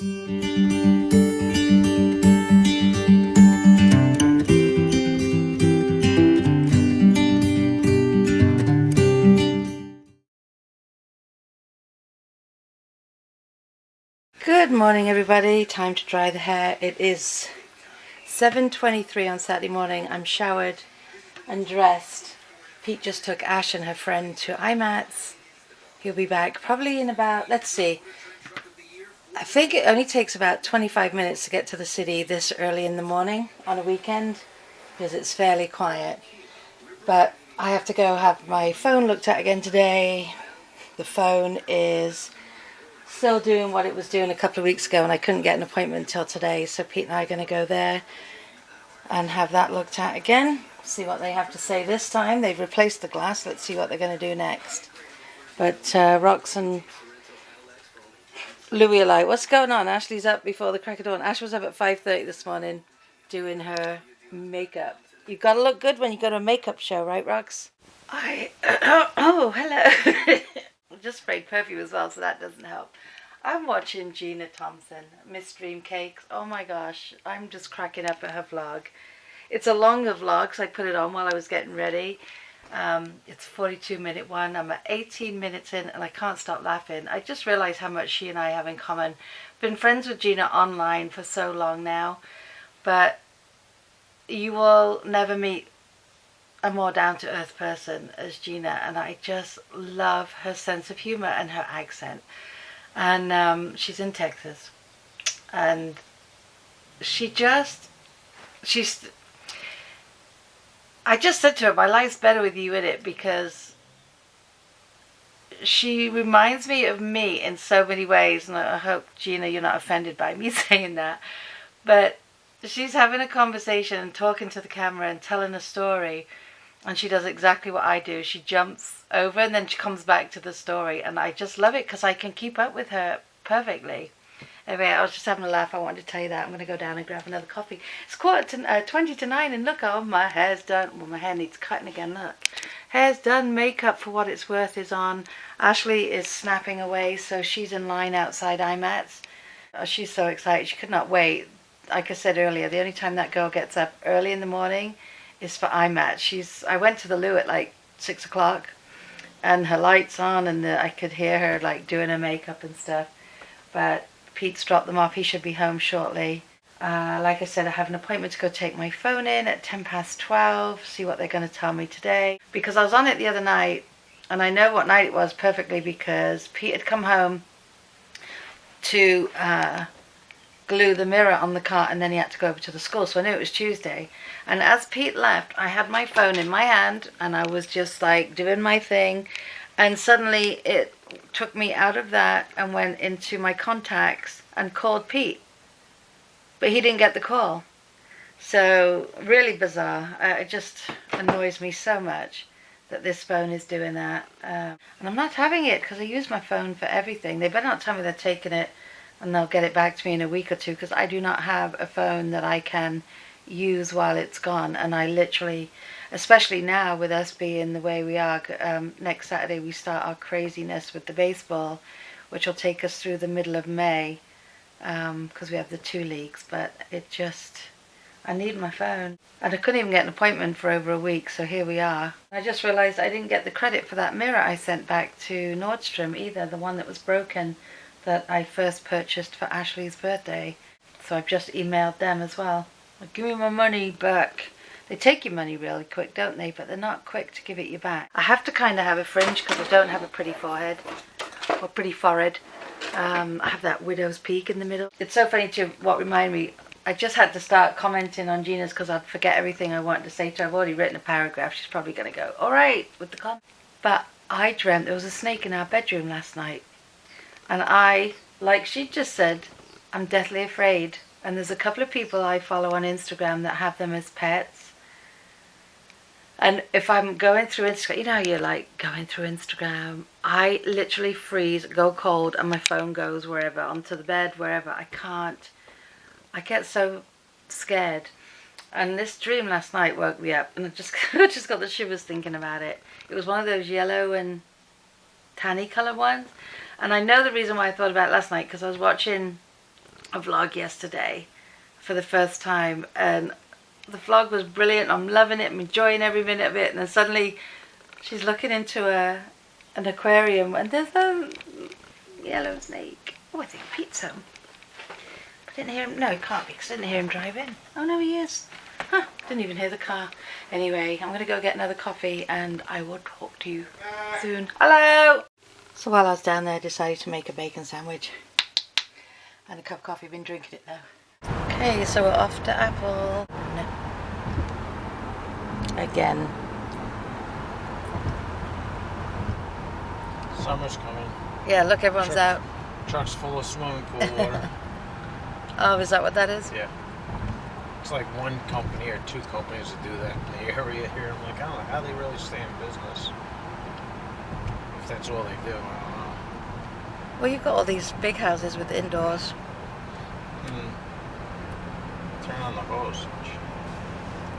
Good morning, everybody. Time to dry the hair. It is 7:23 on Saturday morning. I'm showered and dressed. Pete just took Ash and her friend to IMATS. He'll be back probably in about, let's see, I think it only takes about 25 minutes to get to the city this early in the morning on a weekend because it's fairly quiet. But I have to go have my phone looked at again today. The phone is still doing what it was doing a couple of weeks ago, and I couldn't get an appointment until today, so Pete and I are going to go there and have that looked at again, see what they have to say this time. They've replaced the glass. Let's see what they're going to do next. But Rox and Louie are like, what's going on? Ashley's up before the crack of dawn. Ash was up at 5:30 this morning doing her makeup. You've got to look good when you go to a makeup show, right, Rox? Oh, hello. Just sprayed perfume as well, so that doesn't help. I'm watching Gina Thompson, Miss Dream Cakes. Oh my gosh, I'm just cracking up at her vlog. It's a longer vlog because I put it on while I was getting ready. It's a 42-minute one. I'm at 18 minutes in and I can't stop laughing. I just realized how much she and I have in common. Been friends with Gina online for so long now, but you will never meet a more down-to-earth person as Gina, and I just love her sense of humor and her accent. And she's in Texas, and I just said to her, my life's better with you in it, because she reminds me of me in so many ways, and I hope, Gina, you're not offended by me saying that, but she's having a conversation and talking to the camera and telling a story, and she does exactly what I do. She jumps over and then she comes back to the story, and I just love it because I can keep up with her perfectly. Anyway, I was just having a laugh. I wanted to tell you that. I'm going to go down and grab another coffee. It's 20 to 9, and look, oh, my hair's done. Well, my hair needs cutting again, look. Hair's done, makeup for what it's worth is on. Ashley is snapping away, so she's in line outside IMATS. Oh, she's so excited. She could not wait. Like I said earlier, the only time that girl gets up early in the morning is for IMATS. I went to the loo at like 6 o'clock, and her lights on, and I could hear her like doing her makeup and stuff. But Pete's dropped them off. He should be home shortly. Like I said, I have an appointment to go take my phone in at 12:10, see what they're going to tell me today. Because I was on it the other night, and I know what night it was perfectly because Pete had come home to glue the mirror on the car, and then he had to go over to the school, so I knew it was Tuesday. And as Pete left, I had my phone in my hand, and I was just like doing my thing, and suddenly it took me out of that and went into my contacts and called Pete, but he didn't get the call. So really bizarre. It just annoys me so much that this phone is doing that, and I'm not having it because I use my phone for everything. They better not tell me they're taking it and they'll get it back to me in a week or two, because I do not have a phone that I can use while it's gone. And I literally, especially now with us being the way we are, next Saturday we start our craziness with the baseball, which will take us through the middle of May, because we have the 2 leagues. But I need my phone, and I couldn't even get an appointment for over a week, so here we are. I just realized I didn't get the credit for that mirror I sent back to Nordstrom either, the one that was broken, that I first purchased for Ashley's birthday. So I've just emailed them as well. Like, give me my money back. They take your money really quick, don't they? But they're not quick to give it you back. I have to kind of have a fringe because I don't have a pretty forehead, or pretty forehead. I have that widow's peak in the middle. It's so funny too, what reminded me, I just had to start commenting on Gina's because I'd forget everything I wanted to say to her. I've already written a paragraph. She's probably going to go, all right, with the comment. But I dreamt there was a snake in our bedroom last night. And I, like she just said, I'm deathly afraid. And there's a couple of people I follow on Instagram that have them as pets. And if I'm going through Instagram, you know how you're like going through Instagram, I literally freeze, go cold, and my phone goes wherever, onto the bed, wherever. I can't. I get so scared. And this dream last night woke me up, and I just got the shivers thinking about it. It was one of those yellow and tanny colour ones. And I know the reason why I thought about it last night, because I was watching a vlog yesterday for the first time, and the vlog was brilliant. I'm loving it. I'm enjoying every minute of it. And then suddenly she's looking into an aquarium, and there's a yellow snake. Oh, I think Pete's home. I didn't hear him. No, he can't be, because I didn't hear him drive in. Oh, no, he is. Huh, didn't even hear the car. Anyway, I'm going to go get another coffee, and I will talk to you soon. Hello! So while I was down there, I decided to make a bacon sandwich and a cup of coffee. I've been drinking it now. Okay, so we're off to Apple. No. Again. Summer's coming. Yeah, look, everyone's out. Truck's full of swimming pool water. Oh, is that what that is? Yeah. It's like one company or two companies that do that in the area here. I'm like, I don't know how they really stay in business. If that's all they do, I don't know. Well, you've got all these big houses with indoors. Turn on the hose.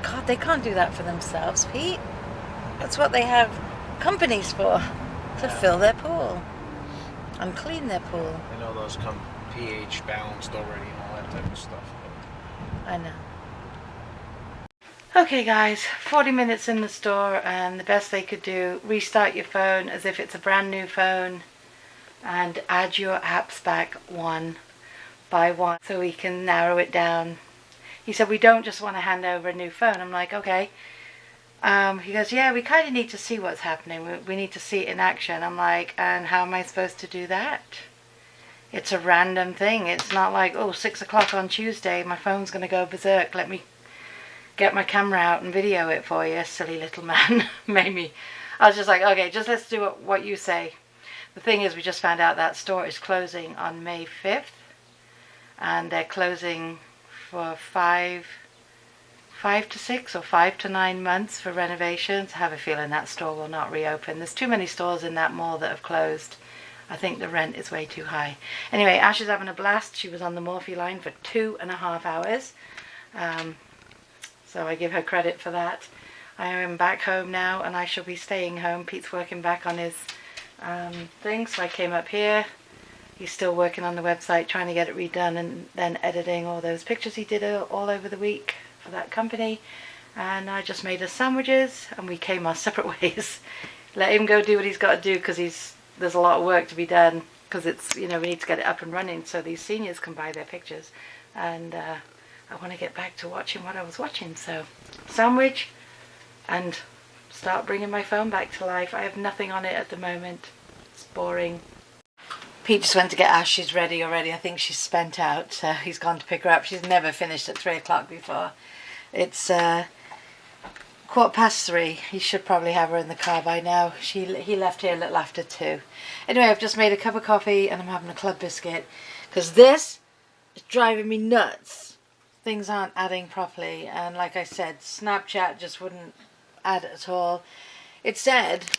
God, they can't do that for themselves, Pete. That's what they have companies for. To fill their pool. And clean their pool. I know those come pH balanced already and all that type of stuff. I know. Okay guys, 40 minutes in the store, and the best they could do, restart your phone as if it's a brand new phone and add your apps back one by one so we can narrow it down. He said, we don't just want to hand over a new phone. I'm like, okay. He goes, yeah, we kind of need to see what's happening. We need to see it in action. I'm like, and how am I supposed to do that? It's a random thing. It's not like, oh, 6 o'clock on Tuesday, my phone's going to go berserk. Let me get my camera out and video it for you, silly little man. Made me. I was just like, okay, just let's do what you say. The thing is, we just found out that store is closing on May 5th. And they're closing for 5 to 6 or 5 to 9 months for renovations. I have a feeling that store will not reopen. There's too many stores in that mall that have closed. I think the rent is way too high. Anyway, Ash is having a blast. She was on the Morphe line for 2.5 hours. So I give her credit for that. I am back home now, and I shall be staying home. Pete's working back on his thing, so I came up here. He's still working on the website, trying to get it redone, and then editing all those pictures he did all over the week for that company. And I just made us sandwiches, and we came our separate ways. Let him go do what he's got to do, because there's a lot of work to be done, because it's, we need to get it up and running so these seniors can buy their pictures. And I want to get back to watching what I was watching. So sandwich and start bringing my phone back to life. I have nothing on it at the moment. It's boring. Pete just went to get Ash. She's ready already. I think she's spent out. So he's gone to pick her up. She's never finished at 3 o'clock before. It's 3:15. He should probably have her in the car by now. He left here a little after 2. Anyway, I've just made a cup of coffee and I'm having a club biscuit, because this is driving me nuts. Things aren't adding properly, and like I said, Snapchat just wouldn't add at all. It said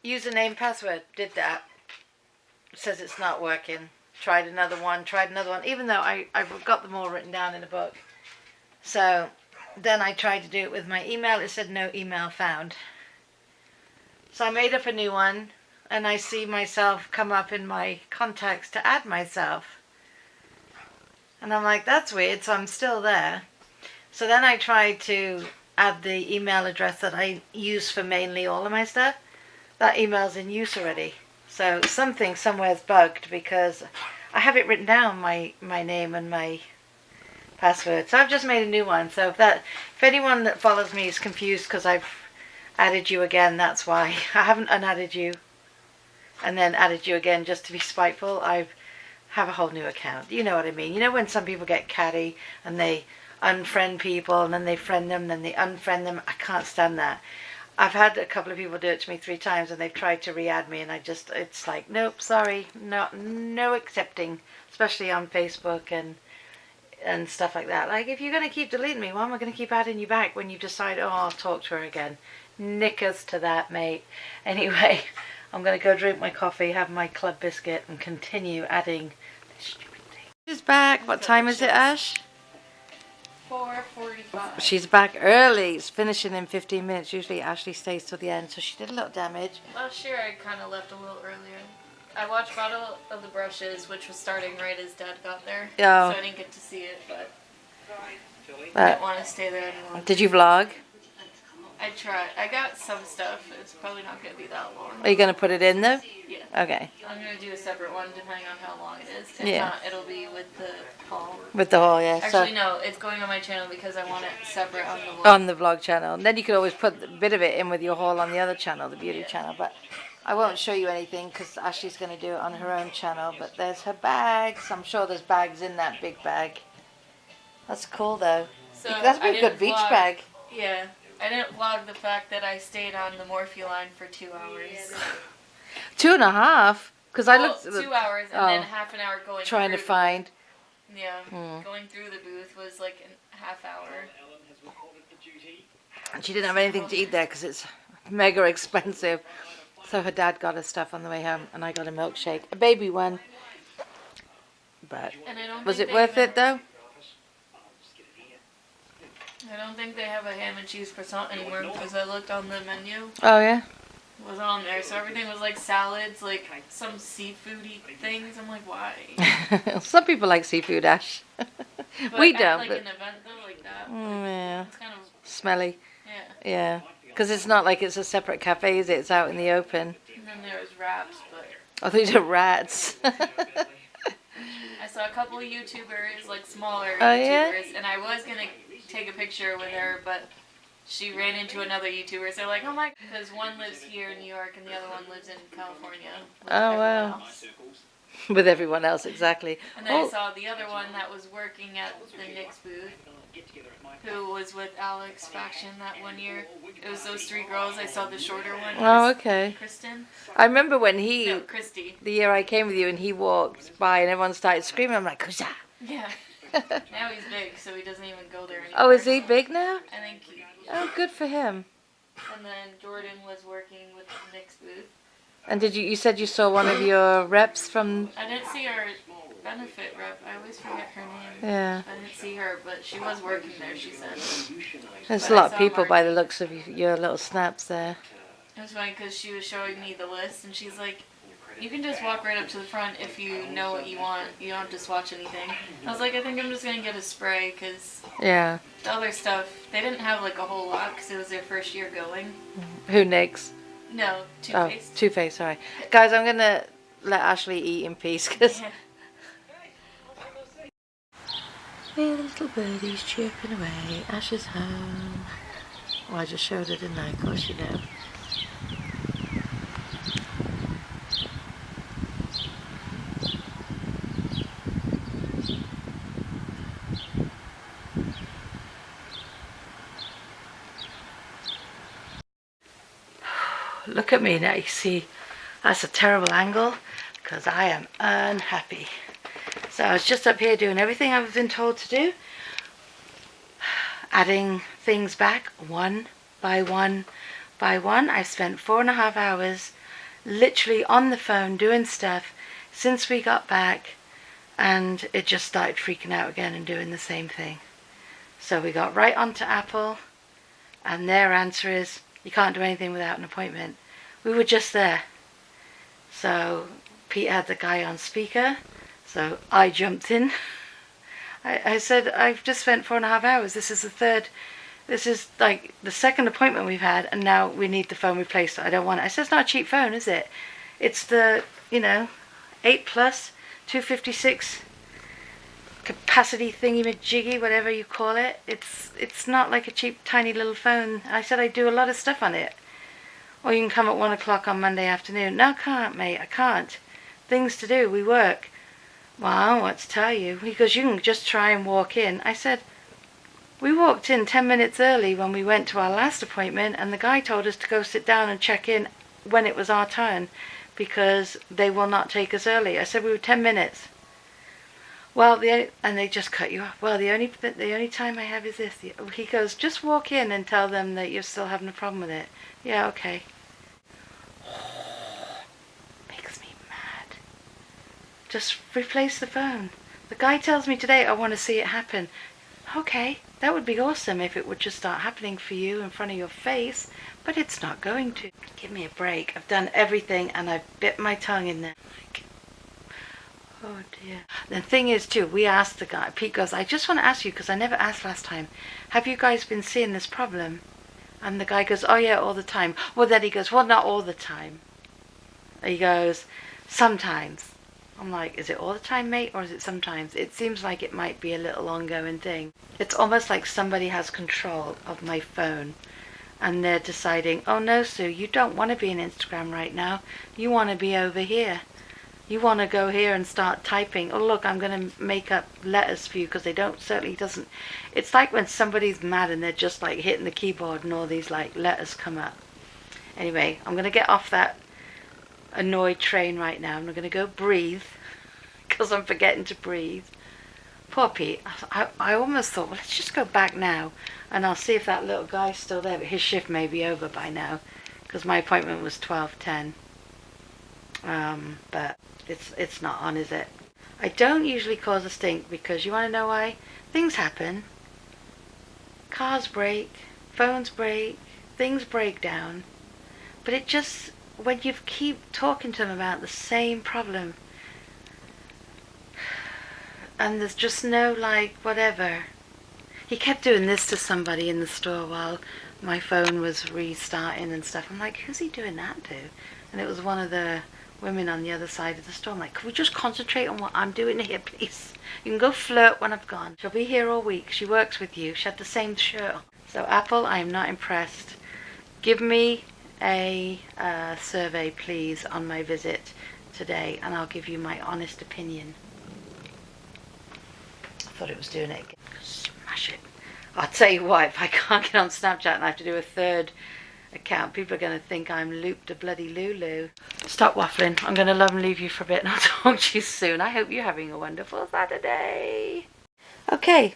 username, password, did that. It says it's not working. Tried another one, even though I've got them all written down in a book. So then I tried to do it with my email. It said no email found. So I made up a new one, and I see myself come up in my contacts to add myself. And I'm like, that's weird, so I'm still there. So then I tried to add the email address that I use for mainly all of my stuff. That email's in use already. So something somewhere's bugged, because I have it written down, my name and my password. So I've just made a new one. So if anyone that follows me is confused because I've added you again, that's why. I haven't unadded you and then added you again just to be spiteful. I have a whole new account. You know what I mean? You know when some people get catty and they unfriend people and then they friend them, then they unfriend them? I can't stand that. I've had a couple of people do it to me 3 times, and they've tried to re-add me, and it's like, nope, sorry, no accepting, especially on Facebook and stuff like that. Like, if you're going to keep deleting me, why am I going to keep adding you back when you decide, oh, I'll talk to her again? Knickers to that, mate. Anyway, I'm going to go drink my coffee, have my club biscuit, and continue adding this stupid thing. She's back. What time is it, Ash? 4:45. She's back early. It's finishing in 15 minutes. Usually Ashley stays till the end, so she did a little damage. Last year I kind of left a little earlier. I watched Battle of the Brushes, which was starting right as Dad got there. Oh. So I didn't get to see it, but I didn't want to stay there anymore. Did you vlog? I tried. I got some stuff. It's probably not going to be that long. Are you going to put it in though? Yeah. Okay. I'm going to do a separate one depending on how long it is. If Yeah. not, it'll be with the haul. With the haul, yeah. Actually, no, it's going on my channel because I want it separate on the vlog. On the vlog channel. And then you could always put a bit of it in with your haul on the other channel, the beauty channel. But I won't show you anything because Ashley's going to do it on her own channel. But there's her bags. I'm sure there's bags in that big bag. That's cool though. So That's a good beach bag. Yeah. I didn't vlog the fact that I stayed on the Morphe line for 2 hours. 2.5? Because I looked. 2 hours and then half an hour going trying to through find. Yeah, going through the booth was like a half hour. And she didn't have anything to eat there because it's mega expensive. So her dad got her stuff on the way home, and I got a milkshake, a baby one. But And I don't was think it worth it though? I don't think they have a ham and cheese croissant anymore because I looked on the menu. Oh yeah. It wasn't on there, so everything was like salads, like some seafoody things. I'm like, why? Some people like seafood, Ash. But We at, don't. like But an event though, like that. yeah, It's kind of smelly. yeah. Yeah, because it's not like it's a separate cafe, is it? It's out in the open. And then there was wraps, but Oh, these are rats. I saw a couple of YouTubers, like smaller Oh, yeah? YouTubers, and I was gonna take a picture with her, but she ran into another YouTuber. So like, oh my, because one lives here in New York and the other one lives in California. With Oh, everyone wow. else. With everyone else, exactly. And then Oh, I saw the other one that was working at the Knicks booth, who was with Alex Faction that one year. It was those 3 girls. I saw the shorter one. oh, okay. Kristen? I remember when No, Christy. the year I came with you, and he walked by, and everyone started screaming. I'm like, who's that? Yeah. Now he's big, so he doesn't even go there anymore. Oh, is he big now? I think he. Oh, good for him. And then Jordan was working with the Knicks booth. And did you said you saw one of your reps from? I didn't see her benefit rep. I always forget her name. Yeah. I didn't see her, but she was working there, she said. There's But a I lot of saw people Mark. by the looks of your little snaps there. It was funny because she was showing me the list, and she's like, you can just walk right up to the front if you know what you want. You don't have to swatch anything. I was like, I think I'm just going to get a spray because Yeah. the other stuff, they didn't have like a whole lot because it was their first year going. Who next? No, Oh, Too-Faced. Too-Faced, sorry. Guys, I'm going to let Ashley eat in peace because Yeah. the little birdie's chirping away. Ash is home. Well, I just showed her, didn't I? Of course you know. Look at me now, you see, that's a terrible angle because I am unhappy. So I was just up here doing everything I've been told to do, adding things back one by one by one. I've spent 4.5 hours literally on the phone doing stuff since we got back, and it just started freaking out again and doing the same thing. So we got right onto Apple, and their answer is, you can't do anything without an appointment. We were just there. So Pete had the guy on speaker, so I jumped in. I said, I've just spent 4.5 hours. This is like the second appointment we've had, and now we need the phone replaced. I don't want it. I said, it's not a cheap phone, is it? It's the, 8 Plus, 256 capacity thingy-majiggy, whatever you call it. It's not like a cheap, tiny little phone. I said I do a lot of stuff on it. Or you can come at 1 o'clock on Monday afternoon. No, I can't, mate. I can't. Things to do. We work. Well, I don't know what to tell you. He goes, you can just try and walk in. I said, we walked in 10 minutes early when we went to our last appointment, and the guy told us to go sit down and check in when it was our turn because they will not take us early. I said we were 10 minutes. Well, and they just cut you off. Well, the only time I have is this. He goes, just walk in and tell them that you're still having a problem with it. Yeah, okay. Makes me mad. Just replace the phone. The guy tells me today I want to see it happen. Okay, That would be awesome if it would just start happening for you in front of your face, but it's not going to. Give me a break. I've done everything and I've bit my tongue in there. Like, oh dear. The thing is too, we asked the guy, Pete goes, I just want to ask you, because I never asked last time, have you guys been seeing this problem? And the guy goes, oh yeah, all the time. Well, then he goes, well, not all the time. He goes, sometimes. I'm like, is it all the time, mate, or is it sometimes? It seems like it might be a little ongoing thing. It's almost like somebody has control of my phone and they're deciding, oh no, Sue, you don't want to be in Instagram right now. You want to be over here. You want to go here and start typing. Oh look, I'm going to make up letters for you, because they certainly doesn't. It's like when somebody's mad and they're just like hitting the keyboard and all these like letters come up. Anyway, I'm going to get off that annoyed train right now. I'm going to go breathe, because I'm forgetting to breathe. Poor Pete. I almost thought, well, let's just go back now and I'll see if that little guy's still there, but his shift may be over by now, because my appointment was 12:10. But it's not on, is it? I don't usually cause a stink, because you want to know why? Things happen. Cars break, phones break, things break down. But it just, when you keep talking to them about the same problem, and there's just no like whatever. He kept doing this to somebody in the store while my phone was restarting and stuff. I'm like, who's he doing that to? And it was one of the women on the other side of the store. I'm like, can we just concentrate on what I'm doing here, please? You can go flirt when I've gone. She'll be here all week. She works with you. She had the same shirt on. So Apple, I am not impressed. Give me a survey, please, on my visit today, and I'll give you my honest opinion. I thought it was doing it again. Smash it. I'll tell you what, if I can't get on Snapchat and I have to do a third account, people are going to think I'm looped a bloody Lulu. Stop waffling. I'm going to love and leave you for a bit, and I'll talk to you soon. I hope you're having a wonderful Saturday. Okay,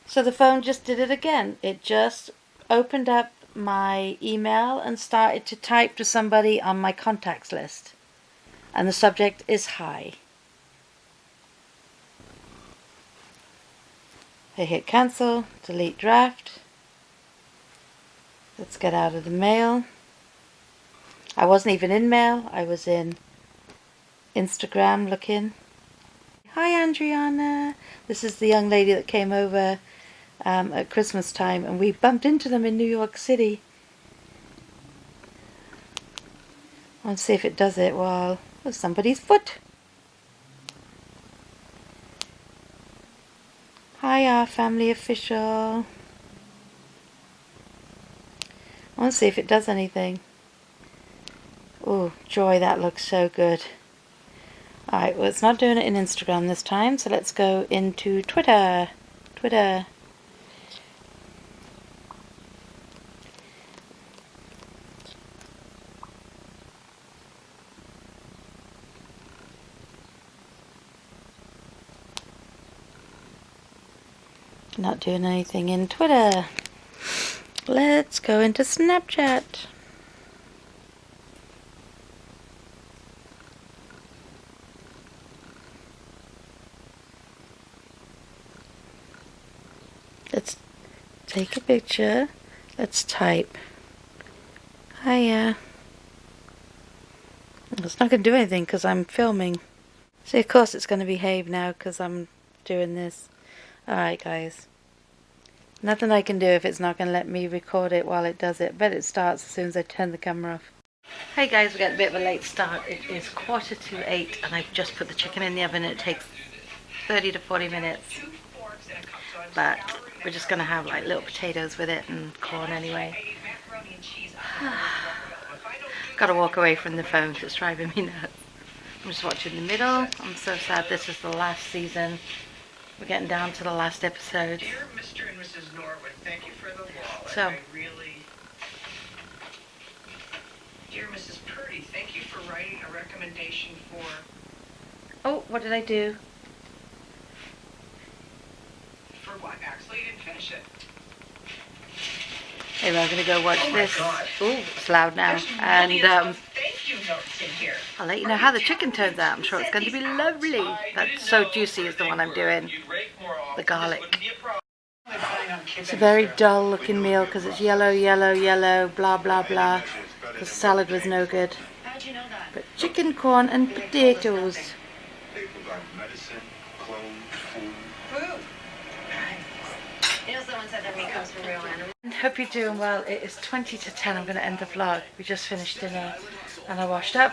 so the phone just did it again. It just opened up my email and started to type to somebody on my contacts list. And the subject is hi. I hit cancel, delete draft. Let's get out of the mail. I wasn't even in mail. I was in Instagram looking. Hi, Andriana. This is the young lady that came over at Christmas time, and we bumped into them in New York City. Let's see if it does it while there's somebody's foot. Hi, our family official. I want to see if it does anything. Oh, joy, that looks so good. Alright, well, it's not doing it in Instagram this time, so let's go into Twitter. Twitter. Not doing anything in Twitter. Let's go into Snapchat. Let's take a picture. Let's type. Hiya. It's not going to do anything because I'm filming. See, of course it's going to behave now because I'm doing this. Alright, guys. Nothing I can do if it's not going to let me record it while it does it. But it starts as soon as I turn the camera off. Hey guys, we got a bit of a late start. It is 7:45 and I've just put the chicken in the oven. It takes 30 to 40 minutes. But we're just going to have like little potatoes with it and corn anyway. Got to walk away from the phone because it's driving me nuts. I'm just watching the middle. I'm so sad this is the last season. We're getting down to the last episode. Dear Mr. and Mrs. Norwood, thank you for the wallet. So, I really... Dear Mrs. Purdy, thank you for writing a recommendation for... oh, what did I do? For what? Actually, you didn't finish it. Anyway, I'm going to go watch this. God. Ooh, it's loud now. There's And millions of thank you notes in here. I'll let you know how the chicken turns out. I'm sure it's going to be lovely. That's so juicy is the one I'm doing. The garlic. It's a very dull looking meal because it's yellow, yellow, yellow, blah, blah, blah. The salad was no good. How'd you know that? But chicken, corn and potatoes. They provide medicine, clothes, food. Food. You know, someone said that meat comes from real animals. Hope you're doing well. It is 20 to 10. I'm going to end the vlog. We just finished dinner and I washed up.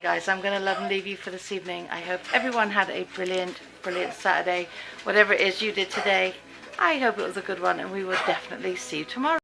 Guys, I'm going to love and leave you for this evening. I hope everyone had a brilliant, brilliant Saturday. Whatever it is you did today, I hope it was a good one and we will definitely see you tomorrow.